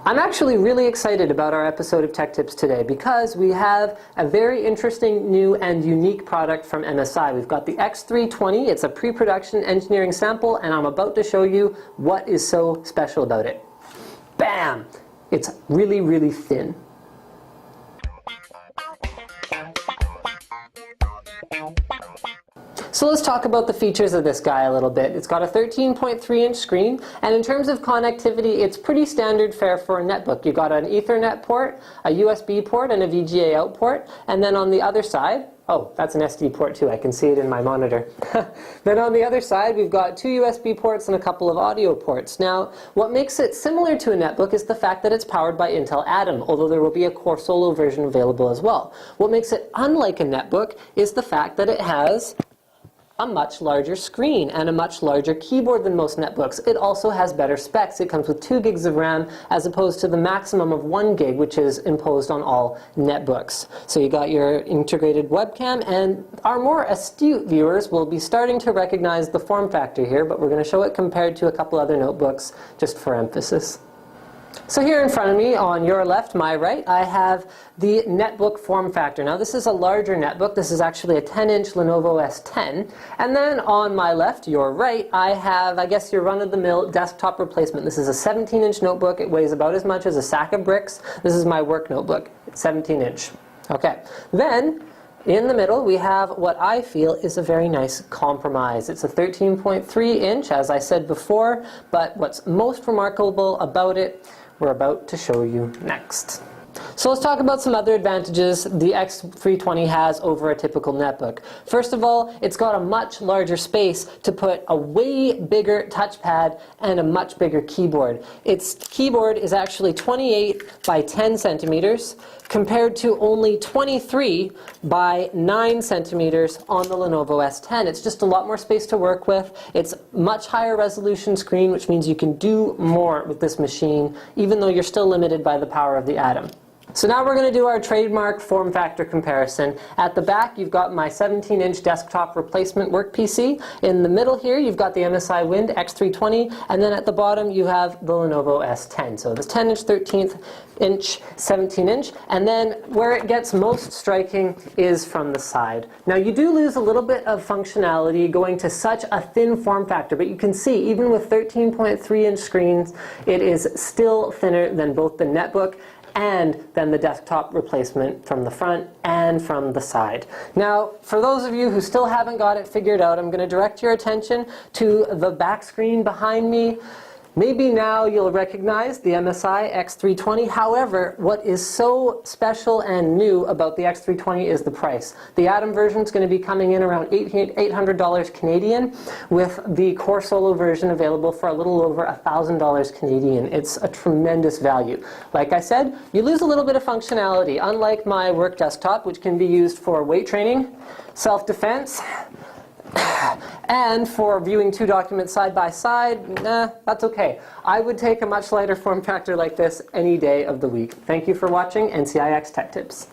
I'm actually really excited about our episode of Tech Tips today because we have a very interesting, new, and unique product from MSI. We've got the X320. It's a pre-production engineering sample, and I'm about to show you what is so special about it. Bam! It's really, really thin. So let's talk about the features of this guy a little bit. It's got a 13.3-inch screen, and in terms of connectivity, it's pretty standard fare for a netbook. You've got an Ethernet port, a USB port, and a VGA out port, and then on the other side, oh, that's an SD port too, I can see it in my monitor. Then on the other side, we've got 2 USB ports and a couple of audio ports. Now, what makes it similar to a netbook is the fact that it's powered by Intel Atom, although there will be a Core Solo version available as well. What makes it unlike a netbook is the fact that it has a much larger screen and a much larger keyboard than most netbooks. It also has better specs. It comes with 2 gigs of RAM as opposed to the maximum of 1 gig, which is imposed on all netbooks. So you got your integrated webcam, and our more astute viewers will be starting to recognize the form factor here, but we're going to show it compared to a couple other notebooks just for emphasis. So here in front of me, on your left, my right, I have the netbook form factor. Now this is a larger netbook. This is actually a 10-inch Lenovo S10. And then on my left, your right, I have, I guess, your run-of-the-mill desktop replacement. This is a 17-inch notebook. It weighs about as much as a sack of bricks. This is my work notebook. It's 17-inch. Okay. Then, in the middle, we have what I feel is a very nice compromise. It's a 13.3-inch, as I said before, but what's most remarkable about it, we're about to show you next. So let's talk about some other advantages the X320 has over a typical netbook. First of all, it's got a much larger space to put a way bigger touchpad and a much bigger keyboard. Its keyboard is actually 28 by 10 centimeters compared to only 23 by 9 centimeters on the Lenovo S10. It's just a lot more space to work with. It's much higher resolution screen, which means you can do more with this machine, even though you're still limited by the power of the Atom. So now we're going to do our trademark form factor comparison. At the back, you've got my 17-inch desktop replacement work PC. In the middle here, you've got the MSI Wind X320, and then at the bottom, you have the Lenovo S10. So this 10-inch, 13-inch, 17-inch, and then where it gets most striking is from the side. Now you do lose a little bit of functionality going to such a thin form factor, but you can see even with 13.3-inch screens, it is still thinner than both the netbook and then the desktop replacement from the front and from the side. Now, for those of you who still haven't got it figured out, I'm going to direct your attention to the back screen behind me. Maybe now you'll recognize the MSI X320. However, what is so special and new about the X320 is the price. The Atom version is going to be coming in around $800 Canadian, with the Core Solo version available for a little over $1,000 Canadian. It's a tremendous value. Like I said, you lose a little bit of functionality, unlike my work desktop, which can be used for weight training, self-defense, and for viewing 2 documents side by side. Nah, that's okay. I would take a much lighter form factor like this any day of the week. Thank you for watching NCIX Tech Tips.